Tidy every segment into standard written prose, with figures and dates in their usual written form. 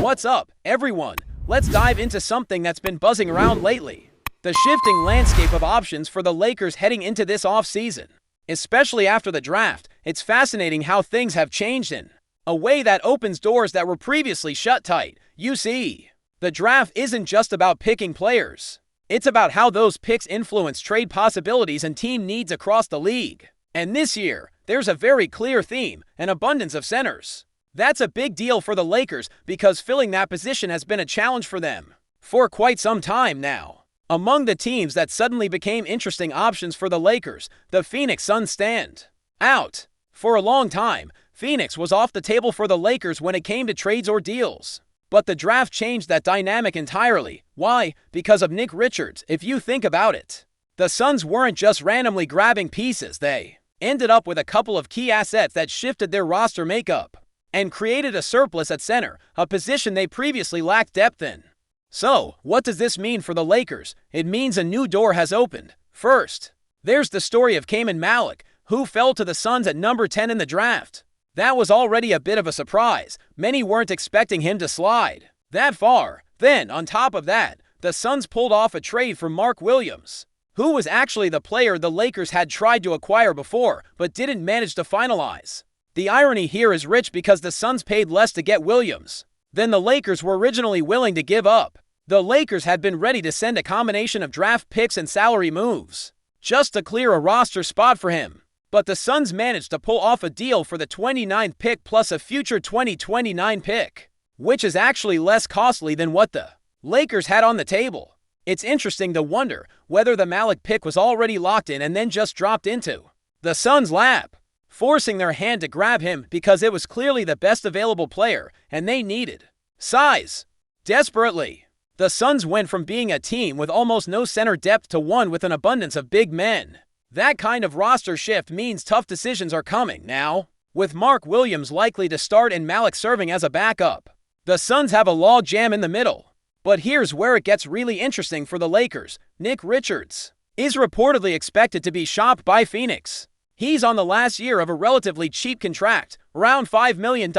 What's up, everyone? Let's dive into something that's been buzzing around lately. The shifting landscape of options for the Lakers heading into this offseason. Especially after the draft, it's fascinating how things have changed in a way that opens doors that were previously shut tight. You see, the draft isn't just about picking players. It's about how those picks influence trade possibilities and team needs across the league. And this year, there's a very clear theme: an abundance of centers. That's a big deal for the Lakers because filling that position has been a challenge for them for quite some time now. Among the teams that suddenly became interesting options for the Lakers, the Phoenix Suns stand out. For a long time, Phoenix was off the table for the Lakers when it came to trades or deals. But the draft changed that dynamic entirely. Why? Because of Nick Richards, if you think about it. The Suns weren't just randomly grabbing pieces, they ended up with a couple of key assets that shifted their roster makeup and created a surplus at center, a position they previously lacked depth in. So, what does this mean for the Lakers? It means a new door has opened. First, there's the story of Kaman Malik, who fell to the Suns at number 10 in the draft. That was already a bit of a surprise. Many weren't expecting him to slide that far. Then, on top of that, the Suns pulled off a trade for Mark Williams, who was actually the player the Lakers had tried to acquire before, but didn't manage to finalize. The irony here is rich because the Suns paid less to get Williams than the Lakers were originally willing to give up. The Lakers had been ready to send a combination of draft picks and salary moves just to clear a roster spot for him. But the Suns managed to pull off a deal for the 29th pick plus a future 2029 pick, which is actually less costly than what the Lakers had on the table. It's interesting to wonder whether the Malik pick was already locked in and then just dropped into the Suns' lap, forcing their hand to grab him because it was clearly the best available player and they needed size desperately. The Suns went from being a team with almost no center depth to one with an abundance of big men. That kind of roster shift means tough decisions are coming now. With Mark Williams likely to start and Malik serving as a backup, the Suns have a log jam in the middle. But here's where it gets really interesting for the Lakers. Nick Richards is reportedly expected to be shopped by Phoenix. He's on the last year of a relatively cheap contract, around $5 million,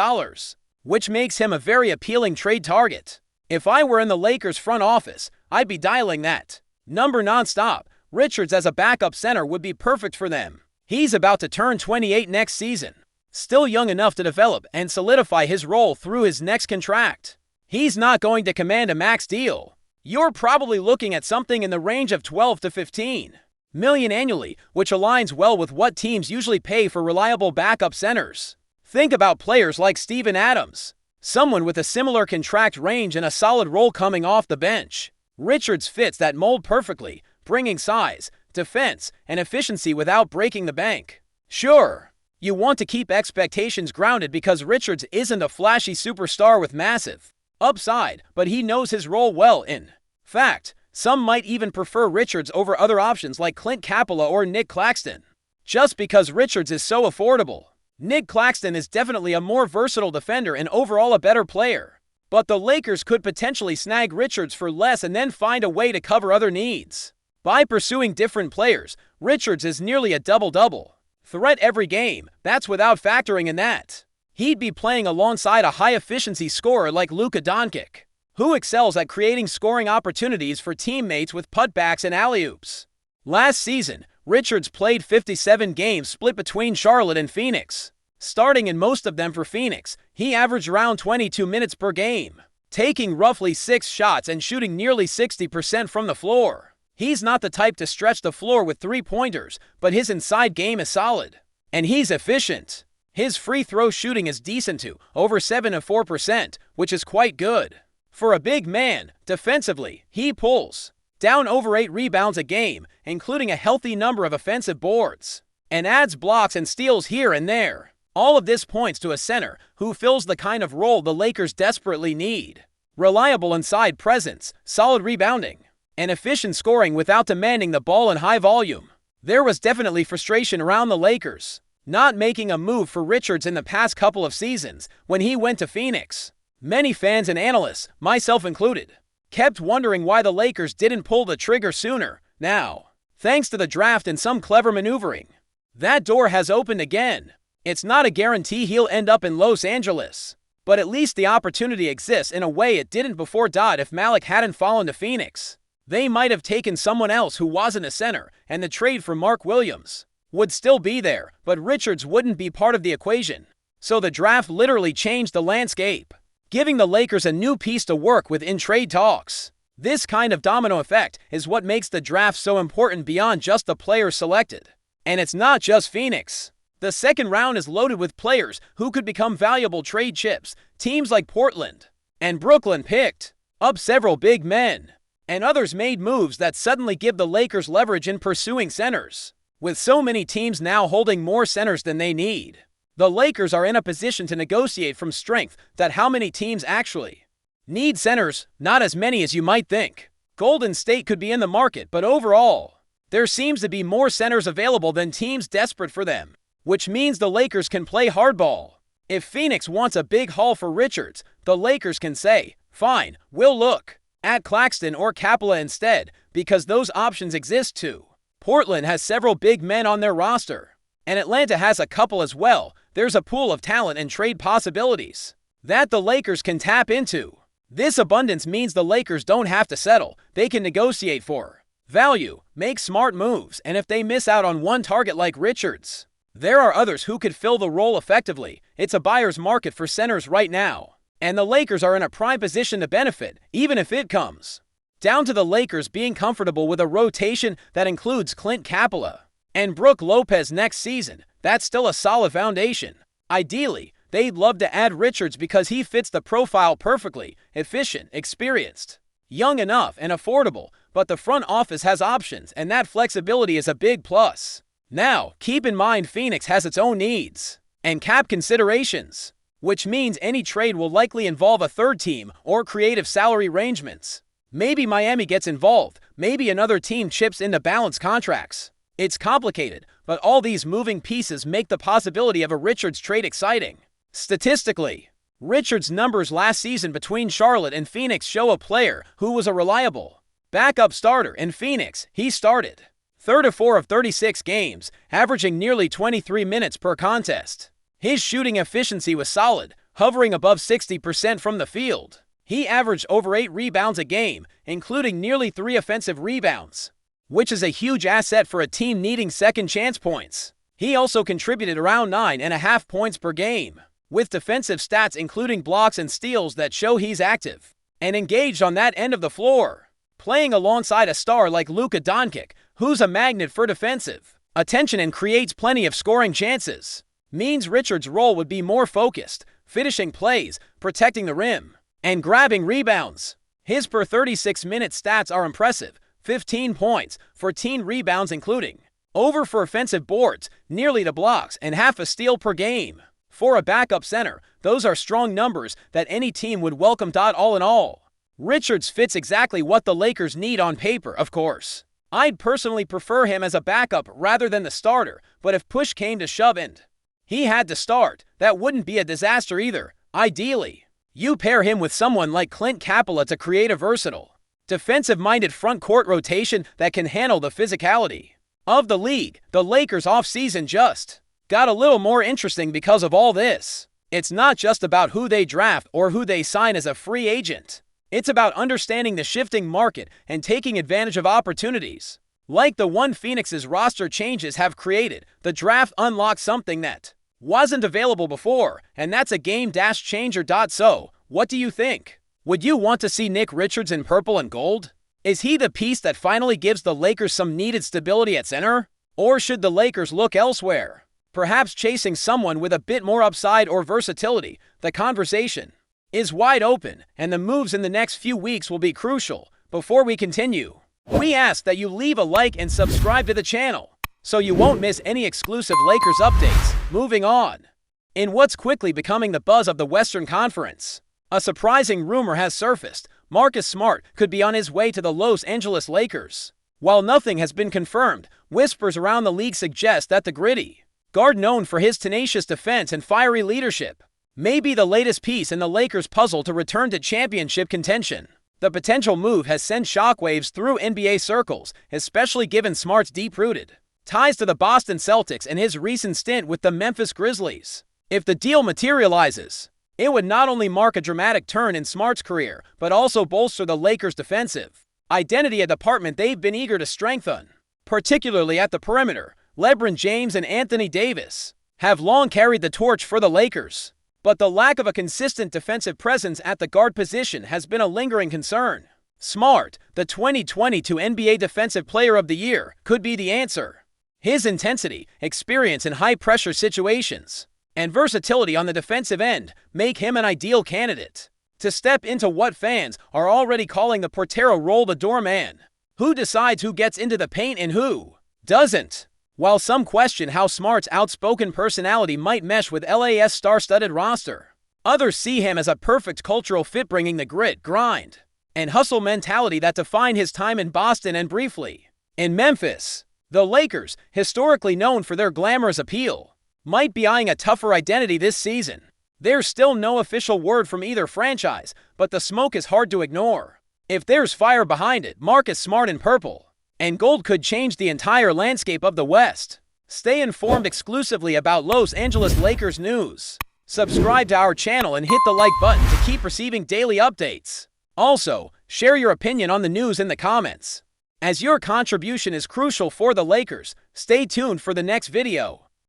which makes him a very appealing trade target. If I were in the Lakers front office, I'd be dialing that number nonstop. Richards as a backup center would be perfect for them. He's about to turn 28 next season, still young enough to develop and solidify his role through his next contract. He's not going to command a max deal. You're probably looking at something in the range of 12 to 15 million annually, which aligns well with what teams usually pay for reliable backup centers. Think about players like Steven Adams, someone with a similar contract range and a solid role coming off the bench. Richards fits that mold perfectly, bringing size, defense, and efficiency without breaking the bank. Sure, you want to keep expectations grounded because Richards isn't a flashy superstar with massive upside, but he knows his role well. In fact, some might even prefer Richards over other options like Clint Capela or Nick Claxton, just because Richards is so affordable. Nick Claxton is definitely a more versatile defender and overall a better player, but the Lakers could potentially snag Richards for less and then find a way to cover other needs. By pursuing different players, Richards is nearly a double-double threat every game. That's without factoring in that he'd be playing alongside a high-efficiency scorer like Luka Doncic, who excels at creating scoring opportunities for teammates with putbacks and alley-oops. Last season, Richards played 57 games split between Charlotte and Phoenix. Starting in most of them for Phoenix, he averaged around 22 minutes per game, taking roughly 6 shots and shooting nearly 60% from the floor. He's not the type to stretch the floor with three-pointers, but his inside game is solid. And he's efficient. His free throw shooting is decent too, over 7.4%, which is quite good. For a big man, defensively, he pulls down over 8 rebounds a game, including a healthy number of offensive boards, and adds blocks and steals here and there. All of this points to a center who fills the kind of role the Lakers desperately need. Reliable inside presence, solid rebounding, and efficient scoring without demanding the ball in high volume. There was definitely frustration around the Lakers not making a move for Richards in the past couple of seasons when he went to Phoenix. Many fans and analysts, myself included, kept wondering why the Lakers didn't pull the trigger sooner. Now, thanks to the draft and some clever maneuvering, that door has opened again. It's not a guarantee he'll end up in Los Angeles, But at least the opportunity exists in a way it didn't before. If Malik hadn't fallen to Phoenix, they might have taken someone else who wasn't a center, and the trade for Mark Williams would still be there, but Richards wouldn't be part of the equation. So the draft literally changed the landscape, giving the Lakers a new piece to work with in trade talks. This kind of domino effect is what makes the draft so important beyond just the players selected. And it's not just Phoenix. The second round is loaded with players who could become valuable trade chips. Teams like Portland and Brooklyn picked up several big men, and others made moves that suddenly give the Lakers leverage in pursuing centers. With so many teams now holding more centers than they need, the Lakers are in a position to negotiate from strength. How many teams actually need centers? Not as many as you might think. Golden State could be in the market, but overall, there seems to be more centers available than teams desperate for them, which means the Lakers can play hardball. If Phoenix wants a big haul for Richards, the Lakers can say, fine, we'll look at Claxton or Capela instead, because those options exist too. Portland has several big men on their roster, and Atlanta has a couple as well. There's a pool of talent and trade possibilities that the Lakers can tap into. This abundance means the Lakers don't have to settle. They can negotiate for value, make smart moves, and if they miss out on one target like Richards, there are others who could fill the role effectively. It's a buyer's market for centers right now, and the Lakers are in a prime position to benefit, even if it comes down to the Lakers being comfortable with a rotation that includes Clint Capela and Brook Lopez next season. That's still a solid foundation. Ideally, they'd love to add Richards because he fits the profile perfectly: efficient, experienced, young enough, and affordable. But the front office has options, and that flexibility is a big plus. Now, keep in mind Phoenix has its own needs and cap considerations, which means any trade will likely involve a third team or creative salary arrangements. Maybe Miami gets involved, maybe another team chips in to balance contracts. It's complicated, but all these moving pieces make the possibility of a Richards trade exciting. Statistically, Richards' numbers last season between Charlotte and Phoenix show a player who was a reliable backup starter. In Phoenix, he started 34 of 36 games, averaging nearly 23 minutes per contest. His shooting efficiency was solid, hovering above 60% from the field. He averaged over 8 rebounds a game, including nearly 3 offensive rebounds, which is a huge asset for a team needing second chance points. He also contributed around 9.5 points per game, with defensive stats including blocks and steals that show he's active and engaged on that end of the floor. Playing alongside a star like Luka Doncic, who's a magnet for defensive attention and creates plenty of scoring chances, means Richards' role would be more focused, finishing plays, protecting the rim, and grabbing rebounds. His per 36-minute stats are impressive: 15 points, 14 rebounds including over for offensive boards, nearly to blocks, and half a steal per game. For a backup center, those are strong numbers that any team would welcome. All in all, Richards fits exactly what the Lakers need on paper. Of course, I'd personally prefer him as a backup rather than the starter, but if push came to shove and he had to start, that wouldn't be a disaster either. Ideally, you pair him with someone like Clint Capela to create a versatile, defensive-minded front court rotation that can handle the physicality of the league. The Lakers' offseason just got a little more interesting because of all this. It's not just about who they draft or who they sign as a free agent. It's about understanding the shifting market and taking advantage of opportunities like the one Phoenix's roster changes have created. The draft unlocks something that wasn't available before, and that's a game-changer. So, what do you think? Would you want to see Nick Richards in purple and gold? Is he the piece that finally gives the Lakers some needed stability at center? Or should the Lakers look elsewhere, perhaps chasing someone with a bit more upside or versatility? The conversation is wide open, and the moves in the next few weeks will be crucial. Before we continue, we ask that you leave a like and subscribe to the channel so you won't miss any exclusive Lakers updates. Moving on, in what's quickly becoming the buzz of the Western Conference, a surprising rumor has surfaced. Marcus Smart could be on his way to the Los Angeles Lakers. While nothing has been confirmed, whispers around the league suggest that the gritty guard, known for his tenacious defense and fiery leadership, may be the latest piece in the Lakers' puzzle to return to championship contention. The potential move has sent shockwaves through NBA circles, especially given Smart's deep-rooted ties to the Boston Celtics and his recent stint with the Memphis Grizzlies. If the deal materializes, It would not only mark a dramatic turn in Smart's career, but also bolster the Lakers' defensive identity, a department they've been eager to strengthen. Particularly at the perimeter, LeBron James and Anthony Davis have long carried the torch for the Lakers. But the lack of a consistent defensive presence at the guard position has been a lingering concern. Smart, the 2022 NBA Defensive Player of the Year, could be the answer. His intensity, experience in high-pressure situations, and versatility on the defensive end make him an ideal candidate to step into what fans are already calling the Portero role, the doorman, who decides who gets into the paint and who doesn't. While some question how Smart's outspoken personality might mesh with LA's star-studded roster, others see him as a perfect cultural fit, bringing the grit, grind, and hustle mentality that define his time in Boston and briefly in Memphis. The Lakers, historically known for their glamorous appeal, might be eyeing a tougher identity this season. There's still no official word from either franchise, but the smoke is hard to ignore. If there's fire behind it, Marcus Smart in purple and gold could change the entire landscape of the West. Stay informed exclusively about Los Angeles Lakers news. Subscribe to our channel and hit the like button to keep receiving daily updates. Also, share your opinion on the news in the comments, as your contribution is crucial for the Lakers. Stay tuned for the next video.